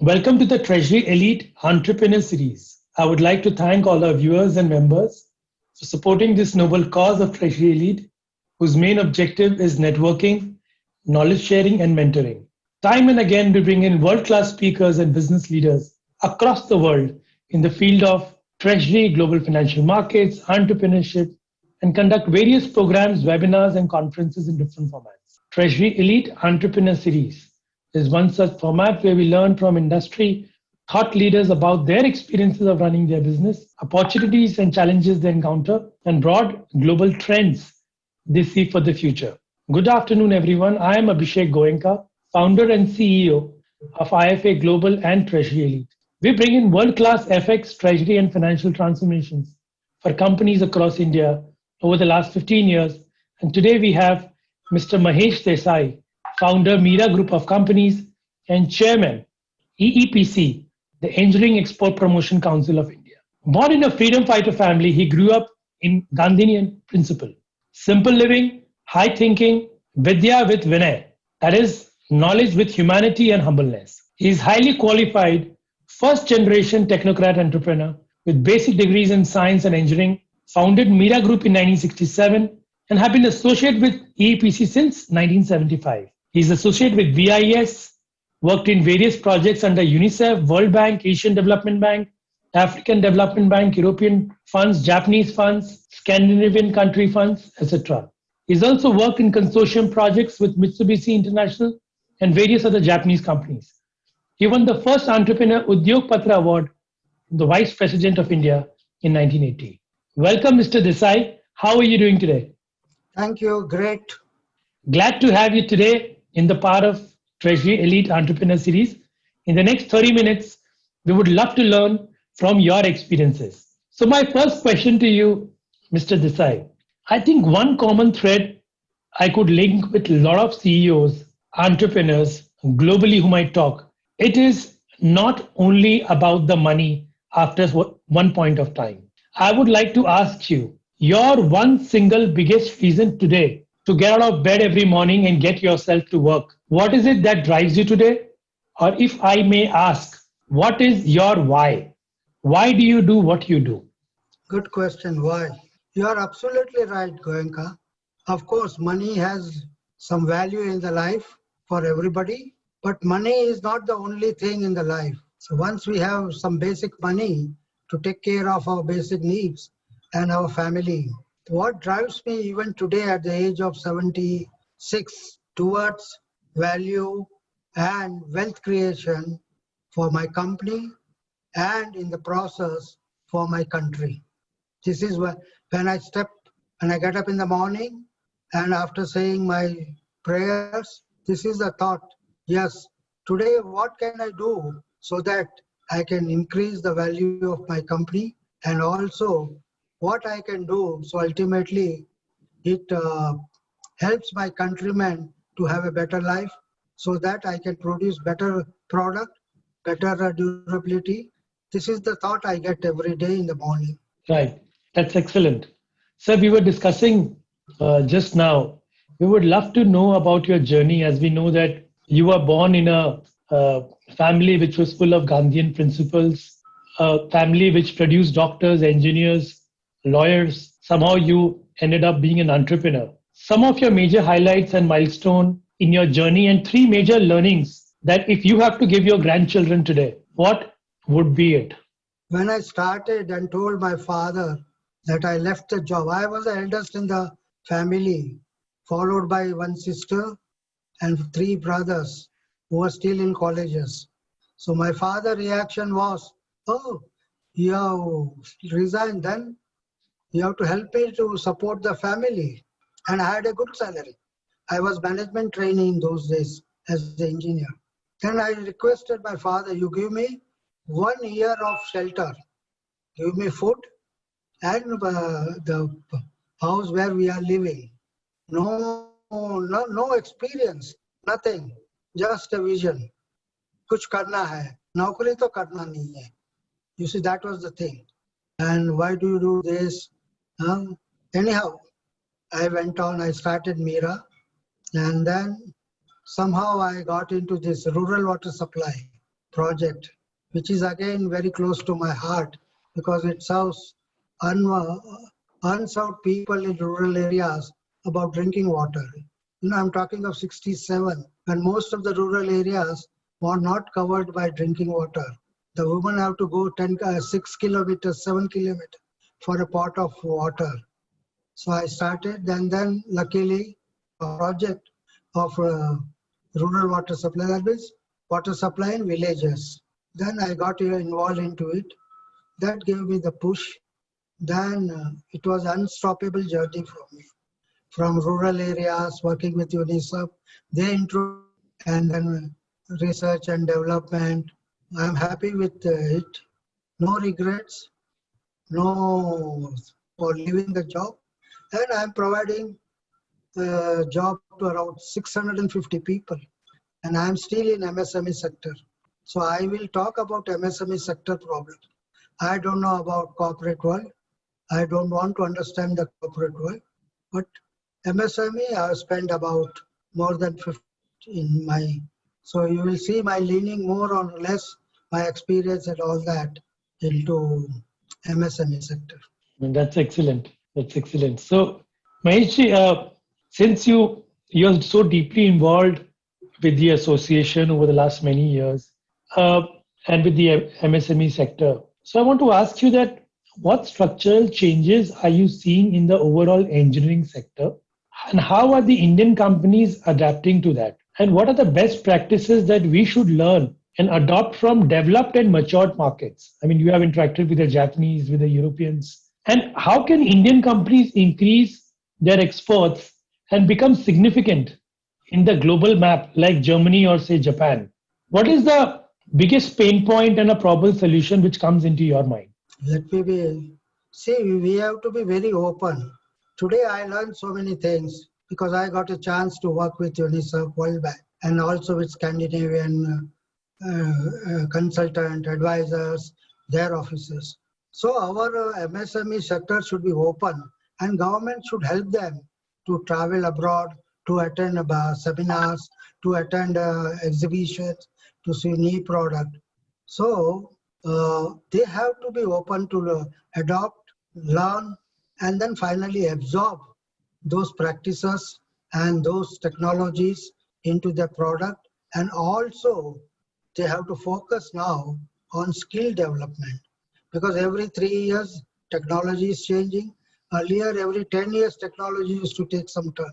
Welcome to the Treasury Elite Entrepreneur Series. I would like to thank all our viewers and members for supporting this noble cause of Treasury Elite, whose main objective is networking, knowledge sharing, and mentoring. Time and again, we bring in world class speakers and business leaders across the world in the field of treasury, global financial markets, entrepreneurship, and conduct various programs, webinars, and conferences in different formats. Treasury Elite Entrepreneur Series is one such format where we learn from industry thought leaders about their experiences of running their business, opportunities and challenges they encounter, and broad global trends they see for the future. Good afternoon, everyone. I am Abhishek Goenka, founder and CEO of IFA Global and Treasury Elite. We bring in world class FX, treasury, and financial transformations for companies across India over the last 15 years. And today we have Mr. Mahesh Desai, founder, Mira Group of Companies, and chairman, EEPC, the Engineering Export Promotion Council of India. Born in a freedom fighter family, he grew up in Gandhian principle. Simple living, high thinking, Vidya with Vinay. That is, knowledge with humanity and humbleness. He is highly qualified, first generation technocrat entrepreneur with basic degrees in science and engineering, founded Mira Group in 1967 and have been associated with EEPC since 1975. He is associated with BIS, worked in various projects under UNICEF, World Bank, Asian Development Bank, African Development Bank, European funds, Japanese funds, Scandinavian country funds, etc. He's also worked in consortium projects with Mitsubishi International and various other Japanese companies. He won the first Entrepreneur Udyog Patra Award from the Vice President of India in 1980. Welcome, Mr. Desai. How are you doing today? Thank you. Great. Glad to have you today in the part of Treasury Elite Entrepreneur Series. In the next 30 minutes, we would love to learn from your experiences. So, my first question to you, Mr. Desai, I think one common thread I could link with a lot of CEOs, entrepreneurs globally whom I talk, it is not only about the money after one point of time. I would like to ask you your one single biggest reason today to get out of bed every morning and get yourself to work. What is it that drives you today? Or if I may ask, what is your why? Why do you do what you do? Good question. Why? You are absolutely right, Goenka. Of course, money has some value in the life for everybody, but money is not the only thing in the life. So once we have some basic money to take care of our basic needs and our family, what drives me even today at the age of 76 towards value and wealth creation for my company and in the process for my country. This is when when I get up in the morning and after saying my prayers, this is the thought, yes, today what can I do so that I can increase the value of my company and also what I can do so ultimately it helps my countrymen to have a better life so that I can produce better product, better durability. This is the thought I get every day in the morning. Right. That's excellent. Sir, we were discussing just now. We would love to know about your journey as we know that you were born in a family which was full of Gandhian principles, a family which produced doctors, engineers, lawyers. Somehow you ended up being an entrepreneur. Some of your major highlights and milestone in your journey and three major learnings that if you have to give your grandchildren today, what would be it? When I started and told my father that I left the job, I was the eldest in the family, followed by one sister and three brothers who were still in colleges. So my father's reaction was, oh, you have resigned then? You have to help me to support the family. And I had a good salary. I was management trainee in those days as an engineer. Then I requested my father, you give me 1 year of shelter, give me food and the house where we are living. No experience, nothing, just a vision. कुछ करना है, नौकरी तो करना नहीं है. You see, that was the thing. And why do you do this? Anyhow, I went on, I started Mira, and then somehow I got into this rural water supply. project, which is again very close to my heart because it serves unserved people in rural areas about drinking water. I'm talking of 67, when most of the rural areas were not covered by drinking water. The women have to go 6 kilometers, 7 kilometers for a pot of water. So I started, and then luckily a project of rural water supply, that means water supply in villages. Then I got involved into it. That gave me the push. Then it was an unstoppable journey for me. From rural areas, working with UNICEF, they introduced, and then research and development. I'm happy with it. No regrets, no for leaving the job. And I'm providing a job to around 650 people. And I'm still in MSME sector. So I will talk about MSME sector problems. I don't know about corporate world. I don't want to understand the corporate world. But MSME, I have spent about more than 50 in my, so you will see my leaning more or less, my experience and all that into MSME sector. And that's excellent. That's excellent. So, Maheshji, since you're so deeply involved with the association over the last many years uh, and with the MSME sector, so I want to ask you that what structural changes are you seeing in the overall engineering sector, and how are the Indian companies adapting to that? And what are the best practices that we should learn and adopt from developed and matured markets? I mean, you have interacted with the Japanese, with the Europeans. And how can Indian companies increase their exports and become significant in the global map like Germany or, say, Japan? What is the biggest pain point and a probable solution which comes into your mind? Let me be, see, we have to be very open. Today I learned so many things because I got a chance to work with UNICEF, World Bank, and also with Scandinavian consultant, advisors, their offices. So our MSME sector should be open and government should help them to travel abroad, to attend seminars, to attend exhibitions, to see new product. So they have to be open to adopt, learn, and then finally absorb those practices and those technologies into their product. And also they have to focus now on skill development because every 3 years technology is changing. Earlier, every 10 years technology used to take some turn,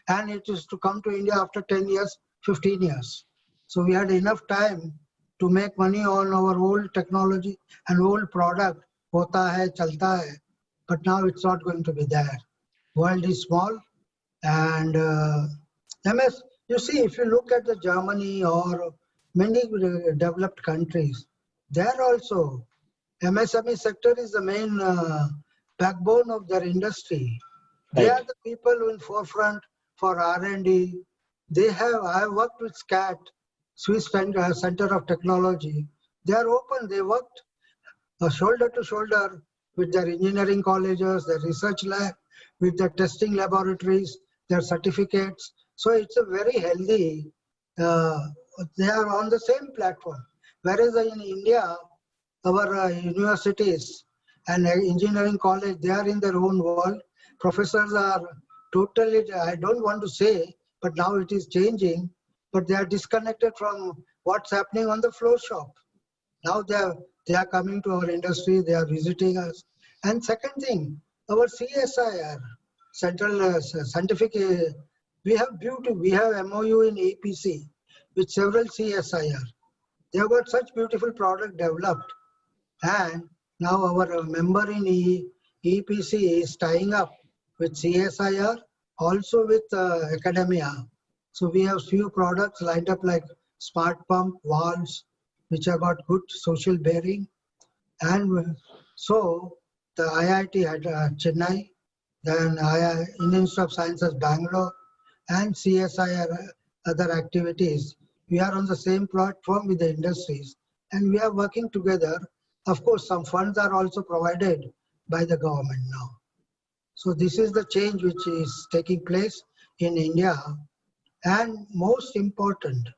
and it is to come to India after 10 years, 15 years. So we had enough time to make money on our old technology and old product. Hota hai, chalta hai. But now it's not going to be there. World is small, and MS, you see, if you look at the Germany or many developed countries, there also MSME sector is the main backbone of their industry. They are Right. the people in forefront for R&D. They have, I have worked with SCAT, Swiss Center of Technology. They are open, they worked shoulder to shoulder with their engineering colleges, their research lab, with their testing laboratories, their certificates. So it's a very healthy, uh, they are on the same platform. Whereas in India, our universities and engineering college, they are in their own world. Professors are totally, I don't want to say, but now it is changing, but they are disconnected from what's happening on the floor shop. Now they are coming to our industry, they are visiting us. And second thing, our CSIR, Central Scientific, we have MOU in APC with several CSIR. They have got such beautiful product developed. And now our member in EPC is tying up with CSIR, also with academia. So we have few products lined up like smart pump, valves, which have got good social bearing. And so the IIT at Chennai, then Indian Institute of Sciences Bangalore, and CSIR other activities, we are on the same platform with the industries and we are working together. Of course, some funds are also provided by the government now. So this is the change which is taking place in India. And most important,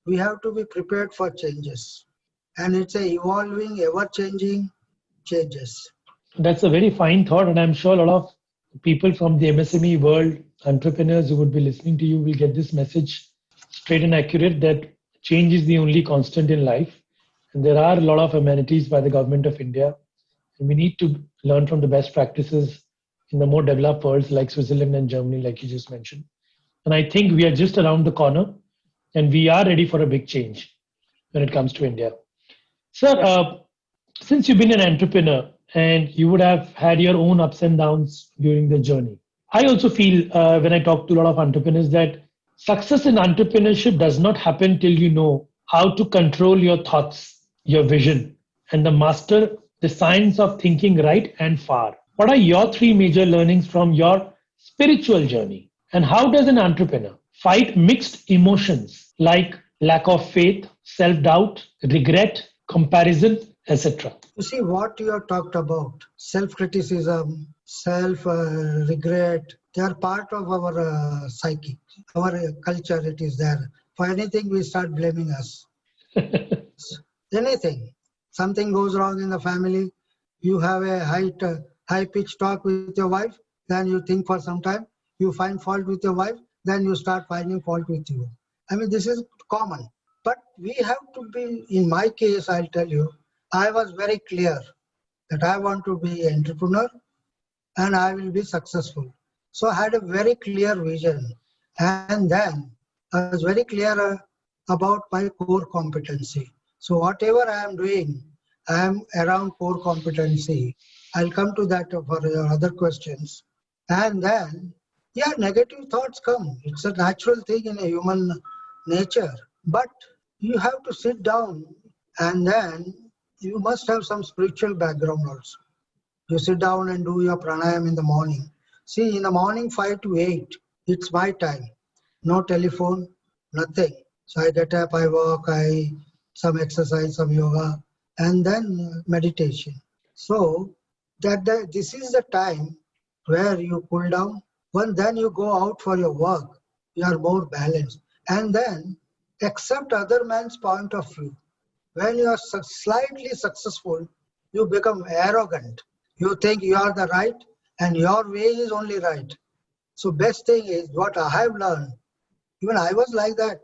we have to be prepared for changes. And it's a evolving, ever-changing changes. That's a very fine thought, and I'm sure a lot of people from the MSME world, entrepreneurs who would be listening to you, will get this message straight and accurate that change is the only constant in life. And there are a lot of amenities by the government of India. And we need to learn from the best practices in the more developed worlds like Switzerland and Germany, like you just mentioned. And I think we are just around the corner and we are ready for a big change when it comes to India. Sir, since you've been an entrepreneur and you would have had your own ups and downs during the journey, I also feel when I talk to a lot of entrepreneurs that success in entrepreneurship does not happen till you know how to control your thoughts, your vision, and the master the science of thinking right and far. What are your three major learnings from your spiritual journey? And how does an entrepreneur fight mixed emotions like lack of faith, self doubt, regret, comparison, etc.? You see what you have talked about, self-criticism, self-regret, they are part of our psyche, our culture, it is there. For anything, we start blaming us. Anything. Something goes wrong in the family, you have a high-pitched talk with your wife, then you think for some time, you find fault with your wife, then you start finding fault with you. I mean, this is common. But we have to be, in my case, I'll tell you, I was very clear that I want to be an entrepreneur and I will be successful. So I had a very clear vision. And then I was very clear about my core competency. So whatever I am doing, I am around core competency. I'll come to that for your other questions. And then, yeah, negative thoughts come. It's a natural thing in a human nature. But you have to sit down and then you must have some spiritual background also. You sit down and do your pranayam in the morning. See, in the morning 5 to 8, it's my time. No telephone, nothing. So I get up, I walk, some exercise, some yoga, and then meditation. So this is the time where you cool down. Then you go out for your work. You are more balanced. And then accept other man's point of view. When you are slightly successful, you become arrogant. You think you are the right and your way is only right. So best thing is what I have learned. Even I was like that.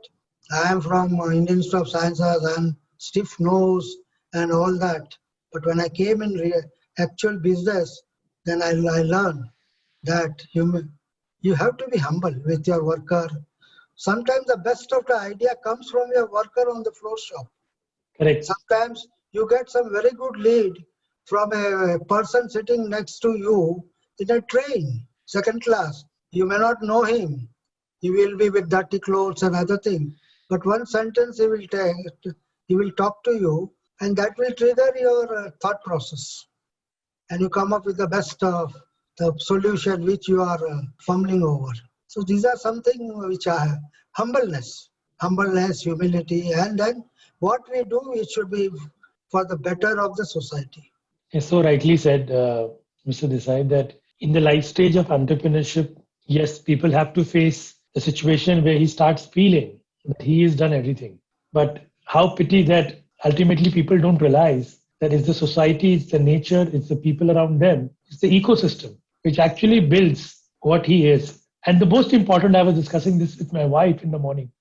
I am from Indian Institute of Sciences and stiff nose and all that. But when I came in actual business, then I learned that you have to be humble with your worker. Sometimes the best of the idea comes from your worker on the floor shop. Correct. Sometimes you get some very good lead from a person sitting next to you in a train, second class. You may not know him. He will be with dirty clothes and other things. But one sentence he will talk to you and that will trigger your thought process. And you come up with the best of the solution which you are fumbling over. So these are something which are humbleness, humility, and then what we do, it should be for the better of the society. Yes, so rightly said, Mr. Desai, that in the life stage of entrepreneurship, yes, people have to face a situation where he starts feeling that he has done everything. But how pity that ultimately people don't realize that it's the society, it's the nature, it's the people around them, it's the ecosystem which actually builds what he is. And the most important, I was discussing this with my wife in the morning.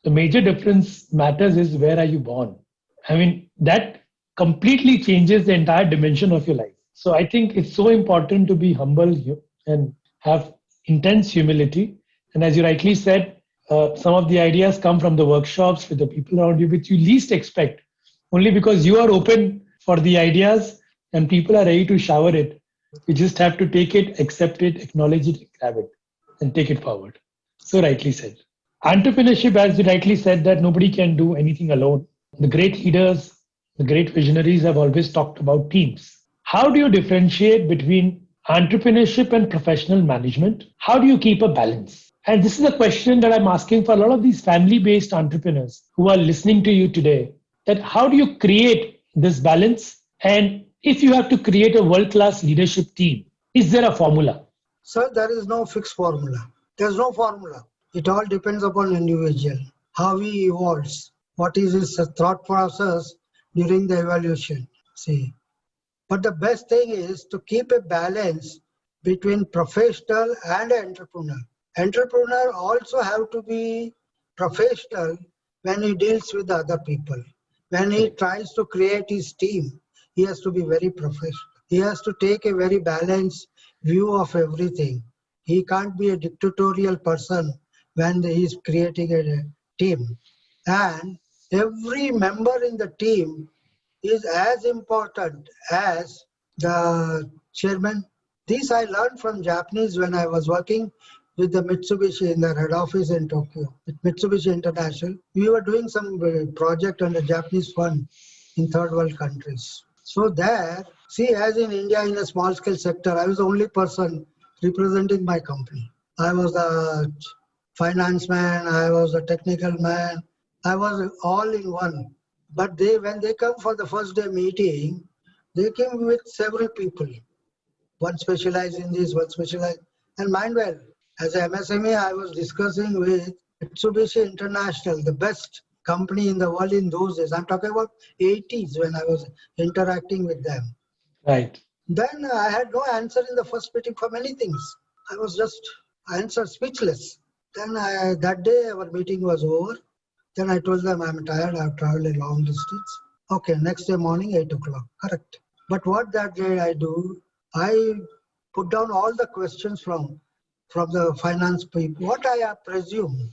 The major difference matters is where are you born? I mean, that completely changes the entire dimension of your life. So I think it's so important to be humble and have intense humility. And as you rightly said, some of the ideas come from the workshops with the people around you, which you least expect, only because you are open for the ideas and people are ready to shower it. You just have to take it, accept it, acknowledge it, grab it, and take it forward. So rightly said. Entrepreneurship, as you rightly said, that nobody can do anything alone. The great leaders, the great visionaries have always talked about teams. How do you differentiate between entrepreneurship and professional management? How do you keep a balance? And this is a question that I'm asking for a lot of these family-based entrepreneurs who are listening to you today, that how do you create this balance? And if you have to create a world-class leadership team, is there a formula? Sir, there is no fixed formula. There's no formula. It all depends upon individual. how he evolves, what is his thought process during the evolution. See, but the best thing is to keep a balance between professional and entrepreneur. Entrepreneur also have to be professional when he deals with other people. When he tries to create his team, he has to be very professional. He has to take a very balanced view of everything. He can't be a dictatorial person when he is creating a team. And every member in the team is as important as the chairman. This I learned from Japanese when I was working with the Mitsubishi in their head office in Tokyo, with Mitsubishi International. We were doing some project on the Japanese fund in third world countries. So there, see, as in India in a small scale sector, I was the only person representing my company. I was the finance man, I was the technical man, I was all in one. But when they come for the first day meeting, they came with several people. One specialized in this, one specialized. And mind well, as a MSME, I was discussing with Mitsubishi International, the best company in the world in those days. I'm talking about 80s when I was interacting with them. Right. Then I had no answer in the first meeting for many things. I was just answered speechless. Then that day our meeting was over. Then I told them I'm tired, I've traveled a long distance. Okay, next day morning, 8 o'clock. Correct. But what that day I do, I put down all the questions from the finance people. What I presume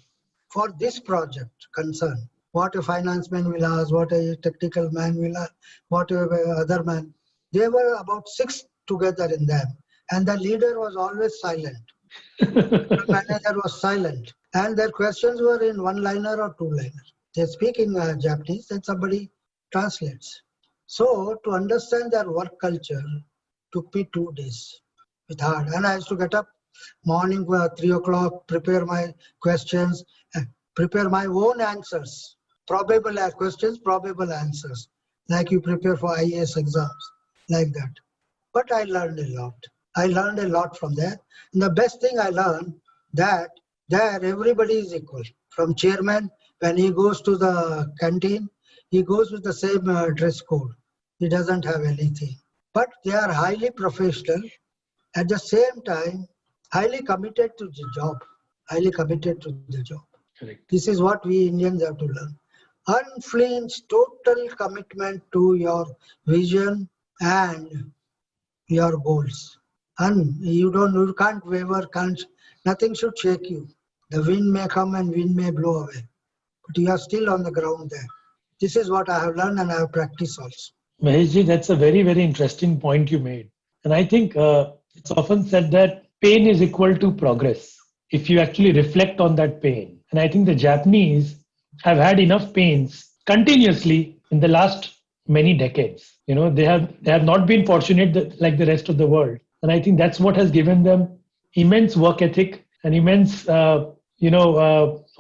for this project concern. What a finance man will ask, what a technical man will ask, what a other man. There were about 6 together in them. And the leader was always silent. The manager was silent. And their questions were in one-liner or two-liner. They speak in Japanese and somebody translates. So to understand their work culture took me 2 days. It's hard. And I used to get up morning 3 o'clock, prepare my questions, prepare my own answers. Probable questions, probable answers. Like you prepare for IAS exams, like that. But I learned a lot. I learned a lot from there. And the best thing I learned that there everybody is equal. From chairman, when he goes to the canteen, he goes with the same dress code. He doesn't have anything. But they are highly professional. At the same time, highly committed to the job. Highly committed to the job. Correct. This is what we Indians have to learn. Unflinched, total commitment to your vision and your goals. And you can't waver, nothing should shake you. The wind may come and wind may blow away, but you are still on the ground there. This is what I have learned and I have practiced also. Maheshji, that's a very, very interesting point you made. And I think it's often said that pain is equal to progress if you actually reflect on that pain. And I think the Japanese have had enough pains continuously in the last many decades. They have not been fortunate like the rest of the world. And I think that's what has given them immense work ethic and immense,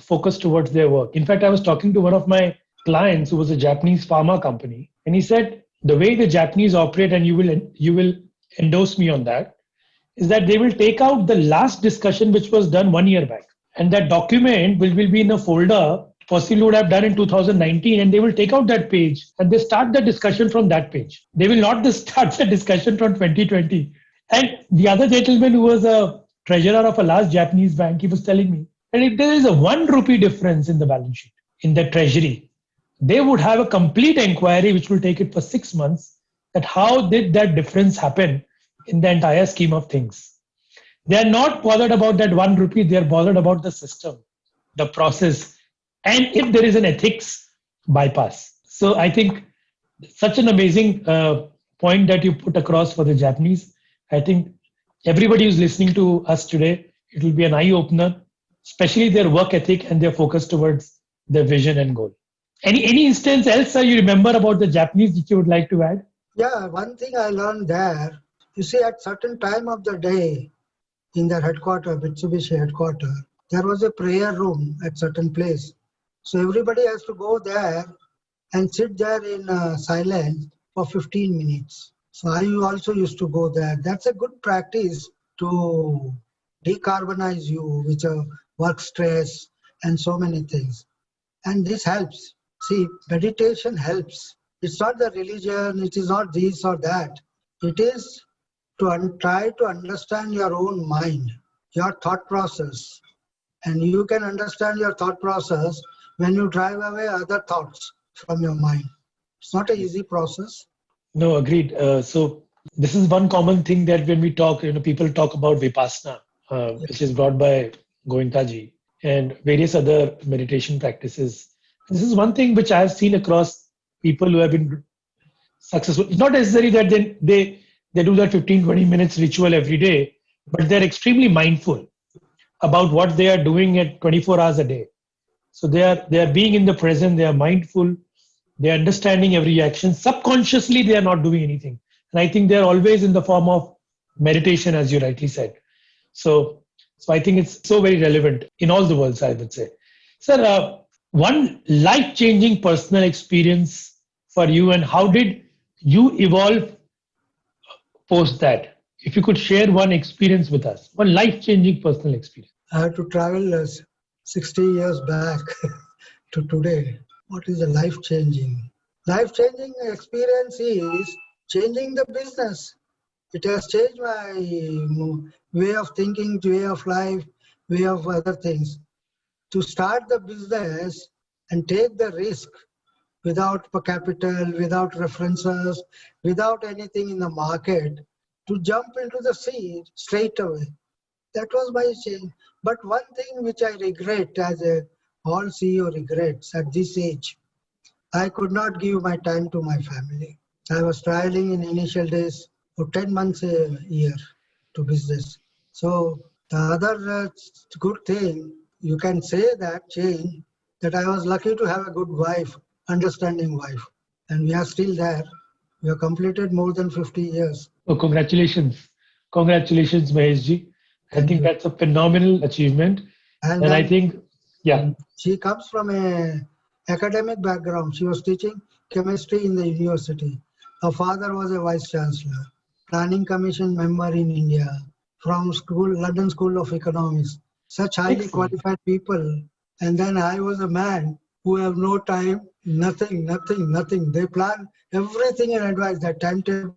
focus towards their work. In fact, I was talking to one of my clients who was a Japanese pharma company, and he said the way the Japanese operate, and you will endorse me on that, is that they will take out the last discussion which was done 1 year back, and that document will be in a folder possibly would have done in 2019, and they will take out that page and they start the discussion from that page. They will not start the discussion from 2020. And the other gentleman who was a treasurer of a large Japanese bank, he was telling me that if there is a 1 rupee difference in the balance sheet, in the treasury, they would have a complete inquiry which will take it for 6 months, that how did that difference happen in the entire scheme of things. They are not bothered about that 1 rupee, they are bothered about the system, the process, and if there is an ethics bypass. So I think such an amazing point that you put across for the Japanese. I think everybody who's listening to us today, it will be an eye-opener, especially their work ethic and their focus towards their vision and goal. Any instance else you remember about the Japanese that you would like to add? Yeah, one thing I learned there, you see, at certain time of the day in their headquarters, Mitsubishi headquarters, there was a prayer room at certain place. So everybody has to go there and sit there in silence for 15 minutes. So I also used to go there. That's a good practice to decarbonize you with your work stress and so many things. And this helps. See, meditation helps. It's not the religion, it is not this or that. It is to try to understand your own mind, your thought process. And you can understand your thought process when you drive away other thoughts from your mind. It's not an easy process. No, agreed. So this is one common thing that when we talk, people talk about Vipassana, which is brought by Goenka ji and various other meditation practices. This is one thing which I have seen across people who have been successful. It's not necessary that they do that 15-20 minutes ritual every day, but they're extremely mindful about what they are doing at 24 hours a day. So they are being in the present, they are mindful, they are understanding every action. Subconsciously, they are not doing anything. And I think they're always in the form of meditation, as you rightly said. So I think it's so very relevant in all the worlds, I would say. Sir, one life-changing personal experience for you, and how did you evolve post that? If you could share one experience with us, one life-changing personal experience. I had to travel 60 years back to today. What is a life-changing? Life-changing experience is changing the business. It has changed my way of thinking, way of life, way of other things. To start the business and take the risk without capital, without references, without anything in the market, to jump into the sea straight away. That was my change. But one thing which I regret, as all CEO regrets at this age, I could not give my time to my family. I was traveling in initial days for 10 months a year to business. So the other good thing, you can say that change, that I was lucky to have a good wife, understanding wife. And we are still there. We have completed more than 50 years. Oh, congratulations. Congratulations, Mahesh ji. I Thank think you. that's a phenomenal achievement. And And I then think, yeah, she comes from a academic background. She was teaching chemistry in the university. Her father was a vice chancellor, planning commission member in India, from London School of Economics. Such highly excellent. qualified people. And then I was a man who have no time, nothing. They plan everything in advance, that timetable.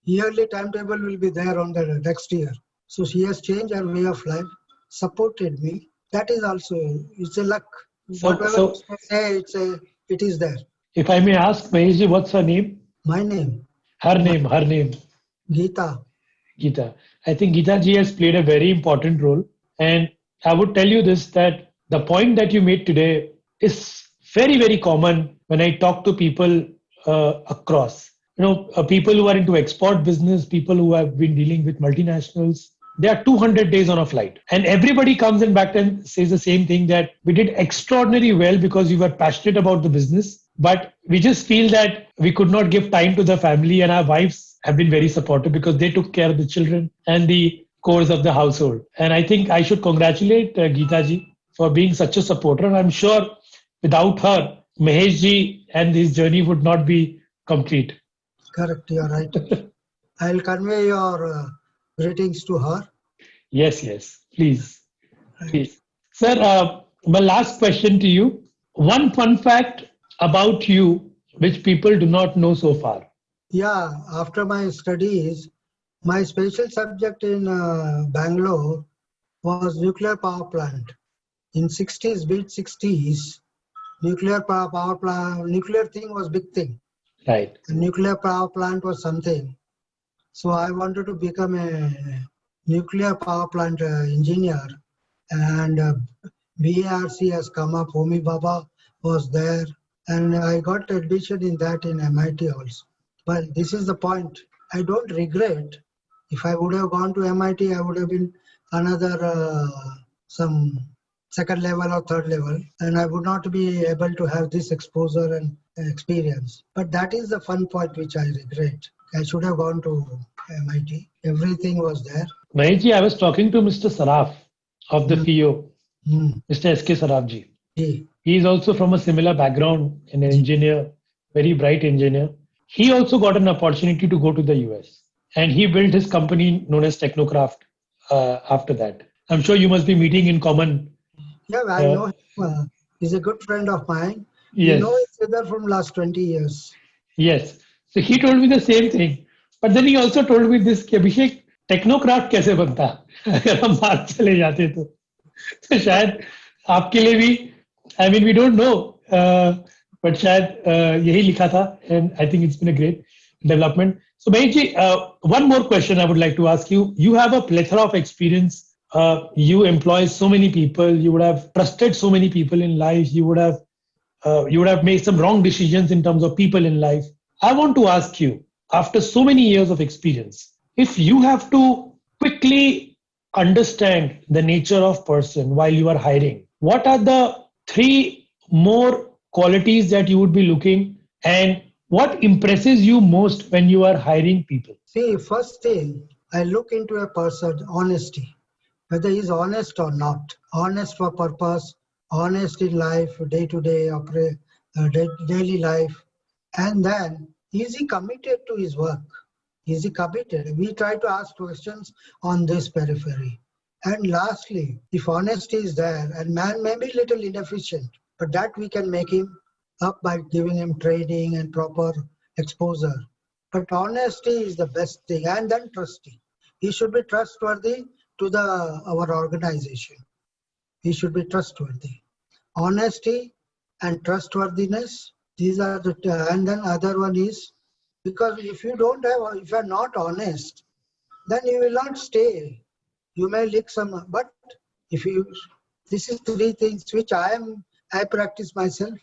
Yearly timetable will be there on the next year. So she has changed her way of life, supported me. That is also, it's a luck. Whatever So you say, it is there. if I may ask, Mahesh ji, what's her name? My name, Her name, Geeta. Geeta. I think Geeta ji has played a very important role. And I would tell you this, that the point that you made today is very, very common when I talk to people across. People who are into export business, people who have been dealing with multinationals, they are 200 days on a flight. And everybody comes in back and says the same thing, that we did extraordinarily well because we were passionate about the business. But we just feel that we could not give time to the family, and our wives have been very supportive because they took care of the children and the chores of the household. And I think I should congratulate Geeta ji for being such a supporter. And I'm sure without her, Mahesh ji and his journey would not be complete. Correct, you are right. I'll convey your greetings to her. Yes, please. Please. Sir, my last question to you. One fun fact about you which people do not know so far. Yeah, after my studies, my special subject in Bangalore was nuclear power plant. In 60s, mid 60s, nuclear power plant, nuclear thing was big thing. Right. The nuclear power plant was something. So I wanted to become a nuclear power plant engineer. And BARC has come up, Homi Baba was there. And I got admission in that in MIT also. But this is the point. I don't regret. If I would have gone to MIT, I would have been another some second level or third level, and I would not be able to have this exposure and experience. But that is the fun part which I regret. I should have gone to MIT. Everything was there. Mahesh ji, I was talking to Mr. Saraf of the Mm. FIO, Mm. Mr. SK Saraf ji. Ji. He is also from a similar background, an engineer, very bright engineer. He also got an opportunity to go to the US, and he built his company known as Technocraft after that. I'm sure you must be meeting in common. Yeah, I know him He's a good friend of mine. We know Yes. each other from last 20 years. Yes. So he told me the same thing. But then he also told me this कि अभिषेक technocrat कैसे बनता अगर हम बाहर चले जाते तो शायद आपके लिए भी I mean we don't know but शायद यही लिखा था and I think it's been a great development. So Maheshji, one more question I would like to ask you. You have a plethora of experience. You employ so many people. You would have trusted so many people in life. You would have made some wrong decisions in terms of people in life. I want to ask you, after so many years of experience, if you have to quickly understand the nature of person while you are hiring, what are the three more qualities that you would be looking, and what impresses you most when you are hiring people? See, first thing, I look into a person's honesty, whether he's honest or not. Honest for purpose, honest in life, day-to-day, daily life. And then, is he committed to his work? Is he committed? We try to ask questions on this periphery. And lastly, if honesty is there, and man may be little inefficient, but that we can make him up by giving him training and proper exposure. But honesty is the best thing, and then trusty. He should be trustworthy to our organization. He should be trustworthy. Honesty and trustworthiness. These are and then other one is because if you are not honest, then you will not stay. You may lick some, but if you, this is three things which I practice myself,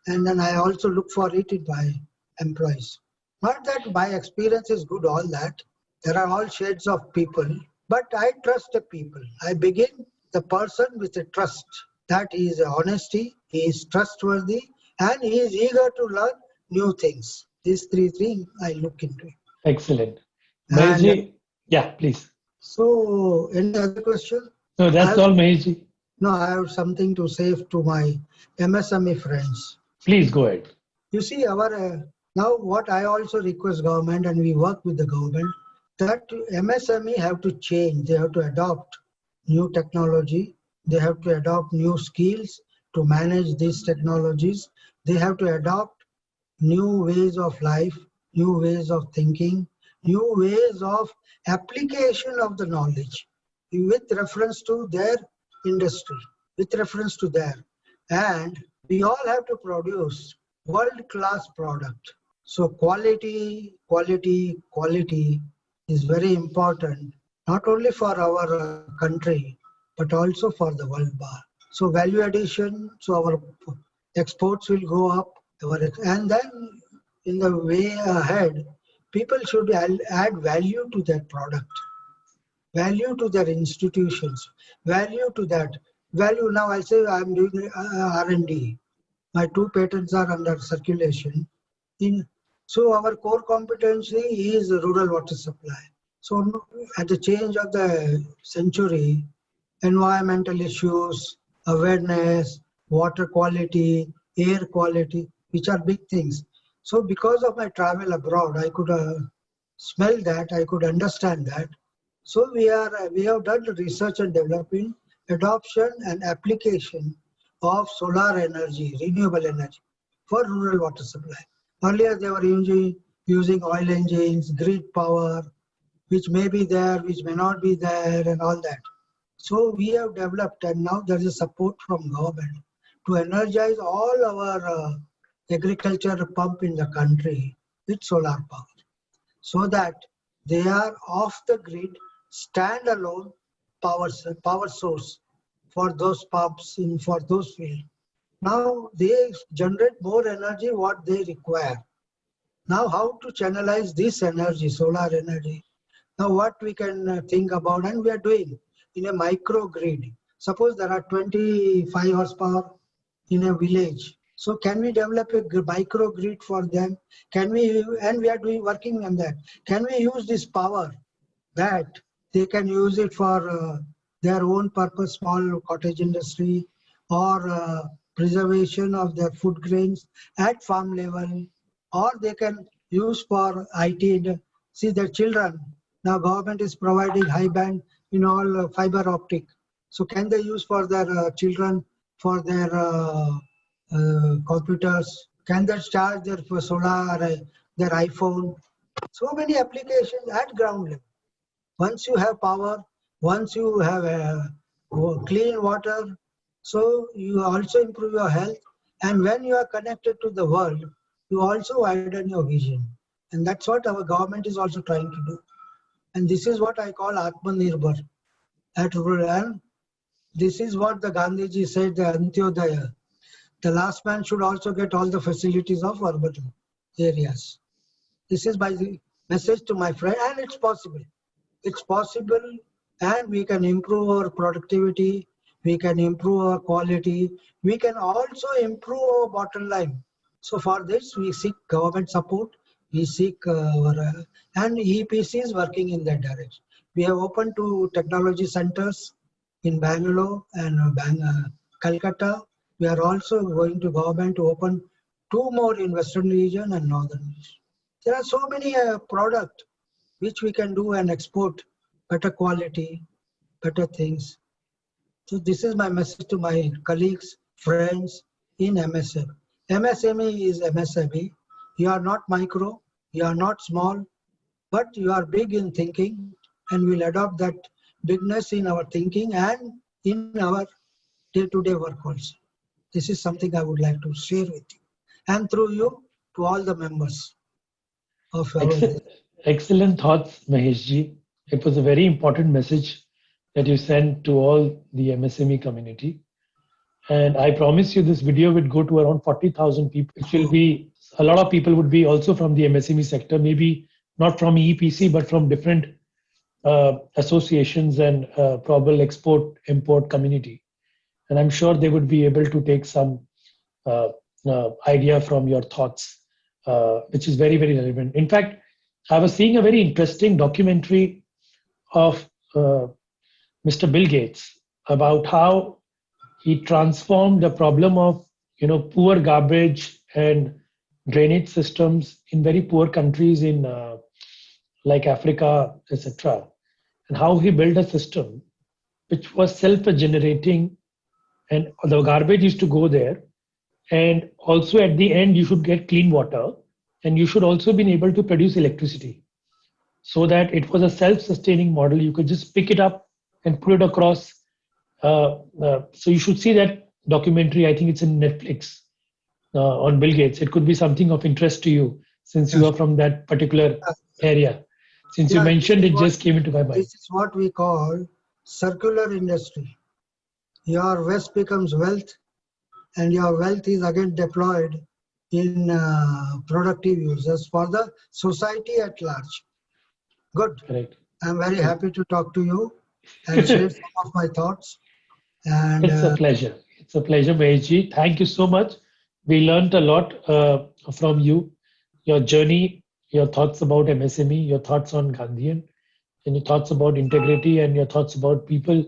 and then I also look for it in my employees. Not that my experience is good, all that. There are all shades of people, but I trust the people. I begin the person with a trust that he is honesty, he is trustworthy, and he is eager to learn new things. These three things I look into. Excellent. And Maheshji, yeah, please. so, any other question? No, that's all, Maheshji. No, I have something to say to my MSME friends. Please go ahead. You see, now what I also request government, and we work with the government, that MSME have to change. They have to adopt new technology. They have to adopt new skills to manage these technologies. They have to adopt new ways of life, new ways of thinking, new ways of application of the knowledge with reference to their industry, with reference to their. And we all have to produce world-class product. So quality is very important, not only for our country, but also for the world bar. So value addition, so our exports will go up, and then in the way ahead, people should add value to their product, value to their institutions, value to that. Value, now I say I'm doing R&D. My 2 patents are under circulation. So our core competency is rural water supply. So at the change of the century, environmental issues, awareness, water quality, air quality, which are big things. So because of my travel abroad, I could smell that, I could understand that. So we have done research and developing, adoption and application of solar energy, renewable energy for rural water supply. Earlier they were using oil engines, grid power, which may be there, which may not be there, and all that. So we have developed, and now there is support from government to energize all our agriculture pump in the country with solar power, so that they are off the grid, standalone power source for those pumps for those fields. Now they generate more energy what they require. Now how to channelize this energy, solar energy? Now what we can think about, and we are doing in a microgrid. Suppose there are 25 horsepower in a village. So can we develop a microgrid for them? Can we, and we are working on that. Can we use this power that they can use it for their own purpose, small cottage industry, or preservation of their food grains at farm level, or they can use for IT. See their children, now government is providing high band in all fiber optic. So can they use for their children for their computers? Can they charge their solar, their iPhone? So many applications at ground level. Once you have power, once you have clean water, so you also improve your health. And when you are connected to the world, you also widen your vision. And that's what our government is also trying to do. And this is what I call Atmanirbhar at rural. And this is what the Gandhiji said, the Antyodaya. The last man should also get all the facilities of urban areas. This is my message to my friend, and it's possible. It's possible, and we can improve our productivity, we can improve our quality, we can also improve our bottom line. So for this, we seek government support, we seek and EPC is working in that direction. We have opened two technology centers in Bangalore and Calcutta. We are also going to government to open two more in Western region and Northern region. There are so many products which we can do and export, better quality, better things. So this is my message to my colleagues, friends in MSME. MSME is MSME. You are not micro, you are not small, but you are big in thinking, and we'll adopt that bigness in our thinking and in our day-to-day work also. This is something I would like to share with you, and through you to all the members of our. Excellent thoughts, Maheshji. It was a very important message that you sent to all the MSME community. And I promise you this video would go to around 40,000 people. It will be, a lot of people would be also from the MSME sector, maybe not from EPC, but from different associations and probable export import community. And I'm sure they would be able to take some idea from your thoughts, which is very, very relevant. In fact, I was seeing a very interesting documentary of Mr. Bill Gates about how he transformed the problem of poor garbage and drainage systems in very poor countries in like Africa, etc., and how he built a system which was self-generating, and the garbage used to go there, and also at the end you should get clean water, and you should also be able to produce electricity, so that it was a self-sustaining model. You could just pick it up and put it across. So you should see that documentary. I think it's in Netflix on Bill Gates. It could be something of interest to you since you are from that particular area. Since you mentioned it, just came into my mind. This is what we call circular industry. Your waste becomes wealth, and your wealth is again deployed in productive uses for the society at large. Good. Correct. I'm very happy to talk to you and share some of my thoughts. And it's a pleasure. It's a pleasure, Maheshji. Thank you so much. We learned a lot from you, your journey, your thoughts about MSME, your thoughts on Gandhian, and your thoughts about integrity, and your thoughts about people,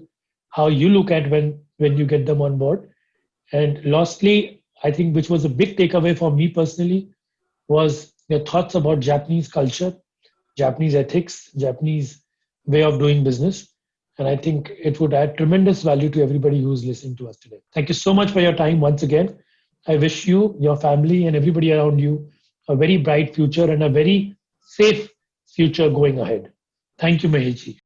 how you look at when you get them on board. And lastly, I think which was a big takeaway for me personally was your thoughts about Japanese culture, Japanese ethics, Japanese way of doing business. And I think it would add tremendous value to everybody who's listening to us today. Thank you so much for your time once again. I wish you, your family, and everybody around you a very bright future and a very safe future going ahead. Thank you, Maheshji.